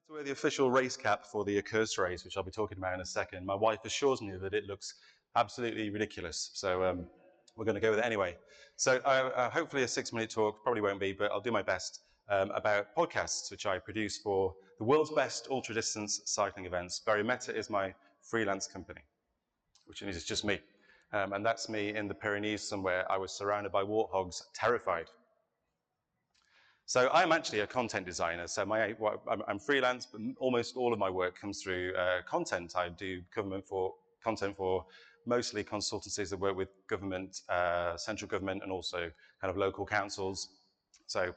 To wear the official race cap for the Curse race, which I'll be talking about in a second. My wife assures me that it looks absolutely ridiculous, so we're going to go with it anyway. So hopefully a 6-minute talk, probably won't be, but I'll do my best about podcasts, which I produce for the world's best ultra-distance cycling events. Very Meta is my freelance company, which is just me. And that's me in the Pyrenees somewhere. I was surrounded by warthogs, terrified. So I'm actually a content designer. So I'm freelance, but almost all of my work comes through content. I do content for mostly consultancies that work with government, central government, and also kind of local councils. So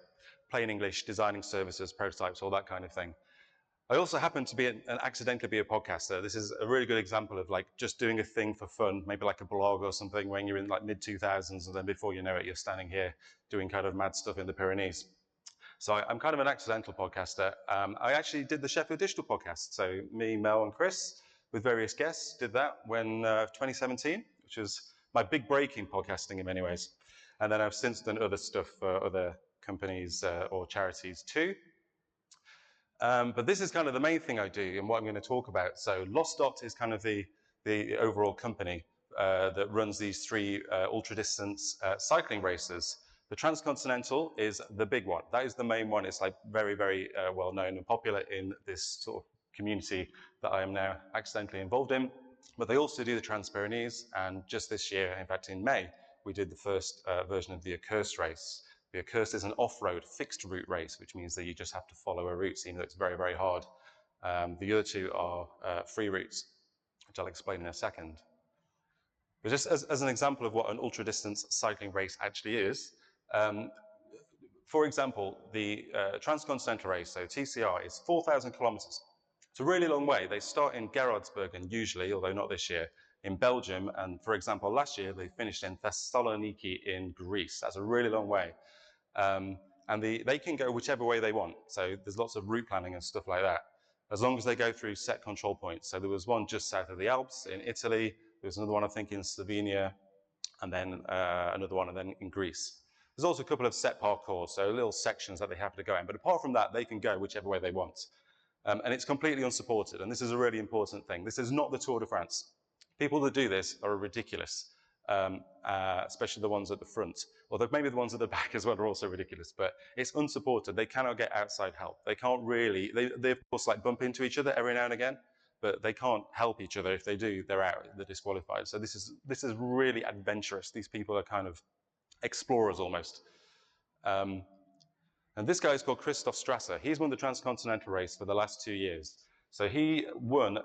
plain English, designing services, prototypes, all that kind of thing. I also happen to be accidentally be a podcaster. This is a really good example of like just doing a thing for fun, maybe like a blog or something when you're in like mid-2000s, and then before you know it, you're standing here doing kind of mad stuff in the Pyrenees. So I'm kind of an accidental podcaster. I actually did the Sheffield Digital podcast. So me, Mel, and Chris, with various guests, did that when 2017, which was my big break in podcasting in many ways. And then I've since done other stuff for other companies or charities too. But this is kind of the main thing I do and what I'm going to talk about. So Lost Dot is kind of the overall company that runs these 3 ultra-distance cycling races. The Transcontinental is the big one. That is the main one. It's like very, very well known and popular in this sort of community that I am now accidentally involved in. But they also do the Trans-Pyrenees, and just this year, in fact in May, we did the first version of the Accursed race. The Accursed is an off-road fixed route race, which means that you just have to follow a route, even though it's very, very hard. The other 2 are free routes, which I'll explain in a second. But just as an example of what an ultra-distance cycling race actually is, for example, the Transcontinental race, so TCR, is 4,000 kilometers. It's a really long way. They start in Gerardsbergen usually, although not this year, in Belgium. And for example, last year they finished in Thessaloniki in Greece. That's a really long way. And they can go whichever way they want. So there's lots of route planning and stuff like that, as long as they go through set control points. So there was one just south of the Alps in Italy. There was another one, I think, in Slovenia, and then another one, and then in Greece. There's also a couple of set parcours, so little sections that they have to go in. But apart from that, they can go whichever way they want. And it's completely unsupported. And this is a really important thing. This is not the Tour de France. People that do this are ridiculous, especially the ones at the front. Although maybe the ones at the back as well are also ridiculous. But it's unsupported. They cannot get outside help. They can't really, they of course like bump into each other every now and again, but they can't help each other. If they do, they're out, they're disqualified. So this is really adventurous. These people are kind of explorers almost. And this guy is called Christoph Strasser. He's won the Transcontinental race for the last 2 years. So he won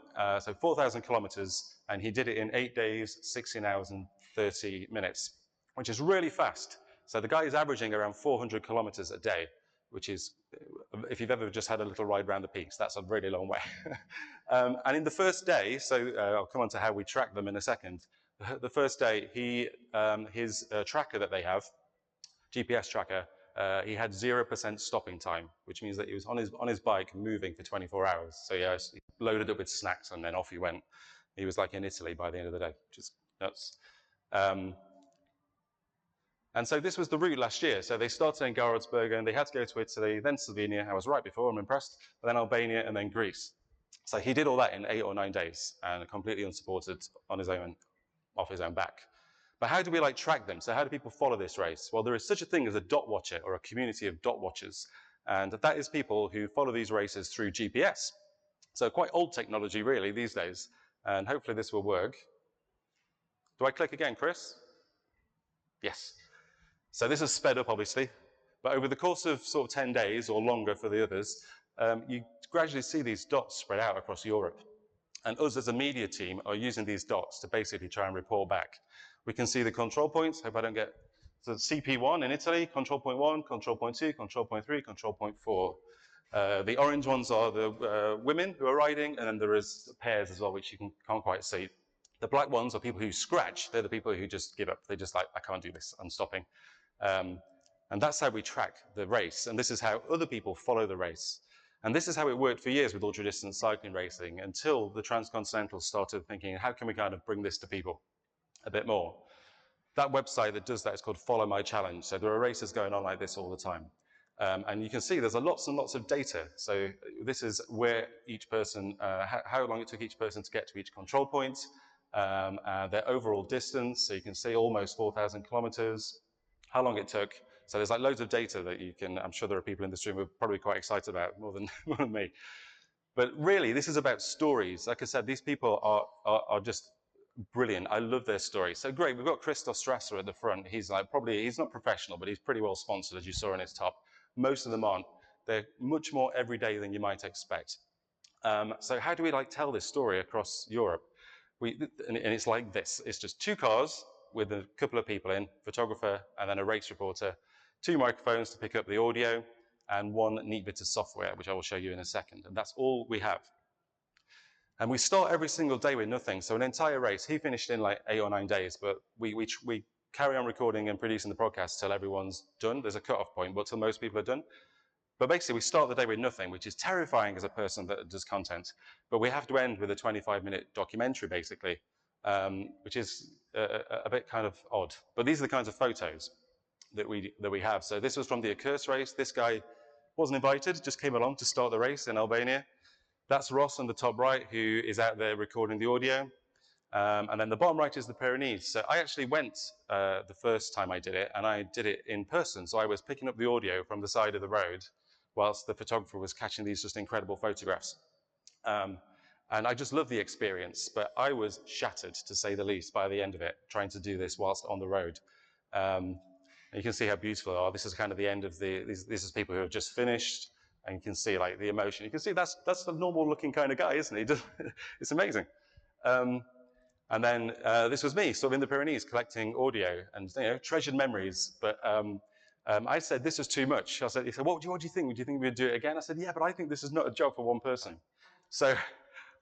4,000 kilometers, and he did it in 8 days, 16 hours and 30 minutes, which is really fast. So the guy is averaging around 400 kilometers a day, which is, if you've ever just had a little ride around the peaks, that's a really long way. And in the first day, so I'll come on to how we track them in a second. The first day, his tracker that they have, GPS tracker, he had 0% stopping time, which means that he was on his bike moving for 24 hours. So yeah, he loaded up with snacks and then off he went. He was like in Italy by the end of the day, which is nuts. And so this was the route last year. So they started in Gerardsbergen, they had to go to Italy, then Slovenia, I was right before, I'm impressed, but then Albania and then Greece. So he did all that in 8 or 9 days and completely unsupported on his own, off his own back. But how do we like track them? So how do people follow this race? Well, there is such a thing as a dot watcher or a community of dot watchers. And that is people who follow these races through GPS. So quite old technology really these days. And hopefully this will work. Do I click again, Chris? Yes. So this is sped up obviously. But over the course of sort of 10 days or longer for the others, you gradually see these dots spread out across Europe. And us as a media team are using these dots to basically try and report back. We can see the control points. Hope I don't get, so CP1 in Italy, control point 1, control point 2, control point 3, control point 4. The orange ones are the women who are riding, and then there is pairs as well, which you can't quite see. The black ones are people who scratch. They're the people who just give up. They're just like, I can't do this, I'm stopping. And that's how we track the race. And this is how other people follow the race. And this is how it worked for years with ultra-distance cycling racing until the Transcontinental started thinking, how can we kind of bring this to people a bit more? That website that does that is called Follow My Challenge. So there are races going on like this all the time. And you can see there's lots and lots of data. So this is where each person, how long it took each person to get to each control point, their overall distance. So you can see almost 4,000 kilometers, how long it took. So there's like loads of data that you can, I'm sure there are people in this room who are probably quite excited about more than me. But really, this is about stories. Like I said, these people are just brilliant. I love their stories. So great, we've got Christoph Strasser at the front. He's like he's not professional, but he's pretty well sponsored, as you saw in his top. Most of them aren't. They're much more everyday than you might expect. So how do we like tell this story across Europe? And it's like this. It's just two cars with a couple of people in, photographer and then a race reporter, two microphones to pick up the audio, and one neat bit of software, which I will show you in a second. And that's all we have. And we start every single day with nothing. So an entire race, he finished in like 8 or 9 days, but we carry on recording and producing the podcast till everyone's done. There's a cutoff point, but till most people are done. But basically, we start the day with nothing, which is terrifying as a person that does content. But we have to end with a 25-minute documentary, basically, which is a bit kind of odd. But these are the kinds of photos that we have. So this was from the Accurse race. This guy wasn't invited, just came along to start the race in Albania. That's Ross on the top right, who is out there recording the audio. And then the bottom right is the Pyrenees. So I actually went the first time I did it, and I did it in person. So I was picking up the audio from the side of the road whilst the photographer was catching these just incredible photographs. And I just love the experience, but I was shattered, to say the least, by the end of it, trying to do this whilst on the road. And you can see how beautiful they are. This is kind of the end of this is people who have just finished, and you can see like the emotion. You can see that's the normal looking kind of guy, isn't he? It's amazing. And then this was me, sort of in the Pyrenees, collecting audio and treasured memories. But I said this was too much. He said, what do you think? Would you think we'd do it again? I said, yeah, but I think this is not a job for one person. So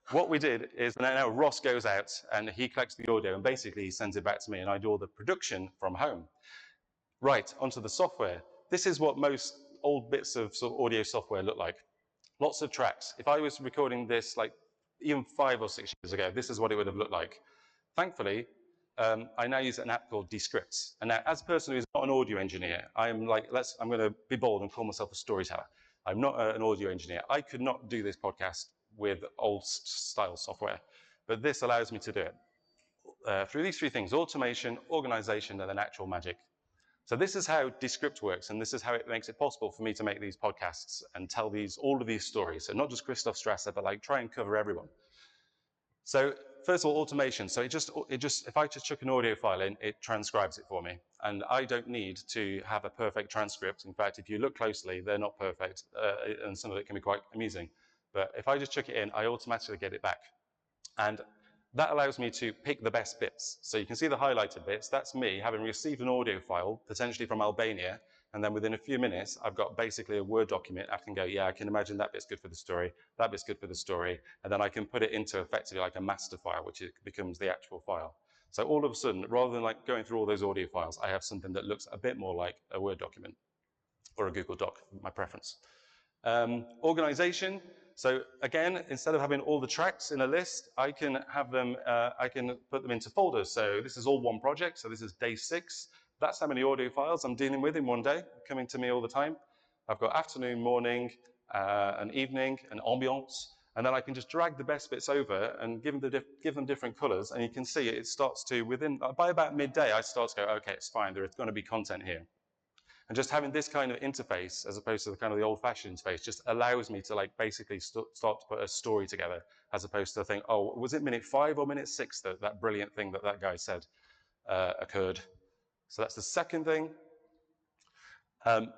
what we did is now Ross goes out and he collects the audio and basically he sends it back to me and I do all the production from home. Right, onto the software. This is what most old bits of sort of audio software look like. Lots of tracks. If I was recording this like even 5 or 6 years ago, this is what it would have looked like. Thankfully, I now use an app called Descript. And now, as a person who's not an audio engineer, I'm going to be bold and call myself a storyteller. I'm not an audio engineer. I could not do this podcast with old style software, but this allows me to do it through these 3 things: automation, organization, and then actual magic. So this is how Descript works, and this is how it makes it possible for me to make these podcasts and tell all of these stories. So not just Christoph Strasser, but like try and cover everyone. So first of all, automation. So if I just chuck an audio file in, it transcribes it for me. And I don't need to have a perfect transcript. In fact, if you look closely, they're not perfect, and some of it can be quite amusing. But if I just chuck it in, I automatically get it back. And that allows me to pick the best bits. So you can see the highlighted bits. That's me having received an audio file, potentially from Albania, and then within a few minutes, I've got basically a Word document. I can go, yeah, I can imagine that bit's good for the story, that bit's good for the story, and then I can put it into effectively like a master file, which becomes the actual file. So all of a sudden, rather than like going through all those audio files, I have something that looks a bit more like a Word document or a Google Doc, my preference. Organization. So again, instead of having all the tracks in a list, I can have them, I can put them into folders. So this is all one project. So this is day 6. That's how many audio files I'm dealing with in one day, coming to me all the time. I've got afternoon, morning, an evening, an ambiance, and then I can just drag the best bits over and give them different colors. And you can see it starts to, by about midday, I start to go, okay, it's fine. There is going to be content here. And just having this kind of interface, as opposed to the kind of the old-fashioned interface, just allows me to like basically start to put a story together, as opposed to think, oh, was it minute 5 or minute 6 that brilliant thing that guy said occurred? So that's the second thing. And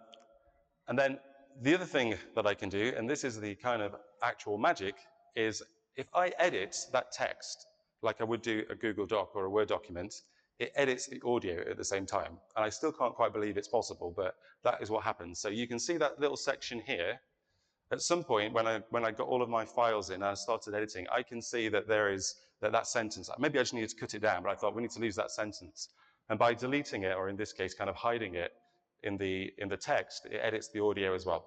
then the other thing that I can do, and this is the kind of actual magic, is if I edit that text like I would do a Google Doc or a Word document, it edits the audio at the same time. And I still can't quite believe it's possible, but that is what happens. So you can see that little section here. At some point, when I got all of my files in and I started editing, I can see that there is that sentence. Maybe I just needed to cut it down, but I thought we need to lose that sentence. And by deleting it, or in this case, kind of hiding it in the text, it edits the audio as well.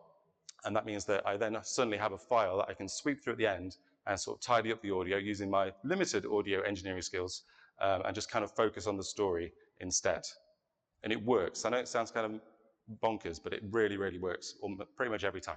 And that means that I then suddenly have a file that I can sweep through at the end and sort of tidy up the audio using my limited audio engineering skills, and just kind of focus on the story instead. And it works. I know it sounds kind of bonkers, but it really, really works pretty much every time.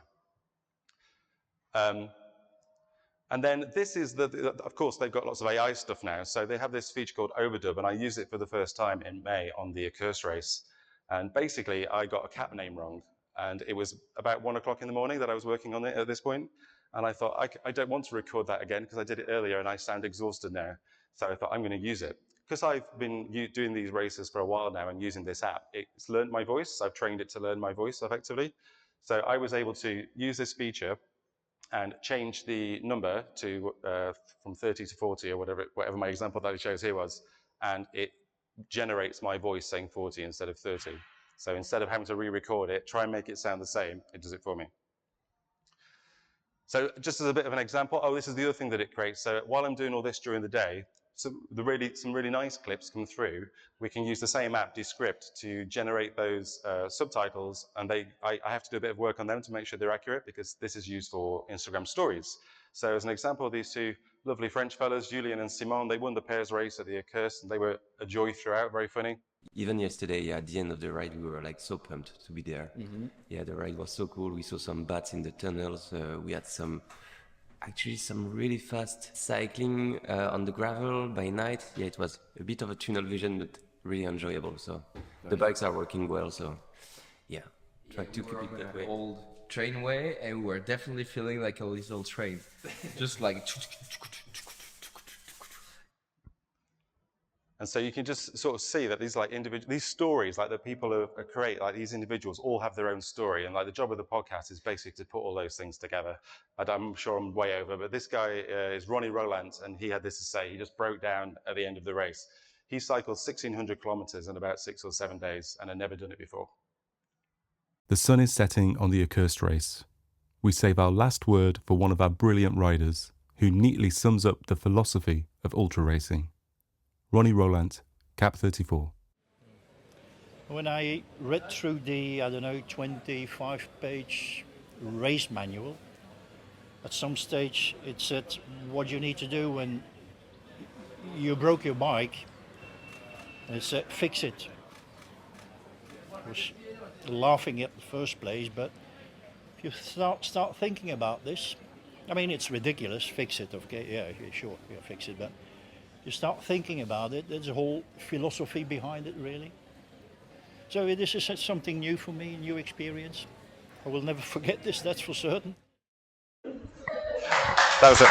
And then this is of course, they've got lots of AI stuff now. So they have this feature called Overdub, and I used it for the first time in May on the Accurse race. And basically, I got a cap name wrong. And it was about 1 o'clock in the morning that I was working on it at this point. And I thought, I don't want to record that again because I did it earlier and I sound exhausted now. So I thought, I'm going to use it. Because I've been doing these races for a while now and using this app, it's learned my voice. I've trained it to learn my voice effectively. So I was able to use this feature and change the number to from 30 to 40 or whatever my example that it shows here was, and it generates my voice saying 40 instead of 30. So instead of having to re-record it, try and make it sound the same, it does it for me. So just as a bit of an example, this is the other thing that it creates. So while I'm doing all this during the day, some really nice clips come through. We can use the same app, Descript, to generate those subtitles, and I have to do a bit of work on them to make sure they're accurate because this is used for Instagram stories. So as an example, these two lovely French fellas, Julien and Simon, they won the pairs race at the Accurse, and they were a joy throughout, very funny. Even yesterday, at the end of the ride, we were like so pumped to be there. Mm-hmm. Yeah, the ride was so cool. We saw some bats in the tunnels. We had some really fast cycling on the gravel by night. Yeah, it was a bit of a tunnel vision, but really enjoyable. So the bikes are working well. So yeah, try to keep it that way. Old trainway, and we were definitely feeling like a little train, just like. And so you can just sort of see that these stories, like that people create, like these individuals all have their own story. And like the job of the podcast is basically to put all those things together. I'm sure I'm way over, but this guy is Ronnie Roland, and he had this to say. He just broke down at the end of the race. He cycled 1,600 kilometers in about 6 or 7 days and had never done it before. The sun is setting on the Accurse race. We save our last word for one of our brilliant riders, who neatly sums up the philosophy of ultra racing. Ronnie Roland, Cap 34. When I read through the, 25-page race manual, at some stage it said what you need to do when you broke your bike, and it said fix it. I was laughing at the first place, but if you start thinking about this, I mean, it's ridiculous, fix it, okay, yeah, sure, yeah, fix it, but you start thinking about it, there's a whole philosophy behind it, really. So this is something new for me, a new experience. I will never forget this, that's for certain. That was it.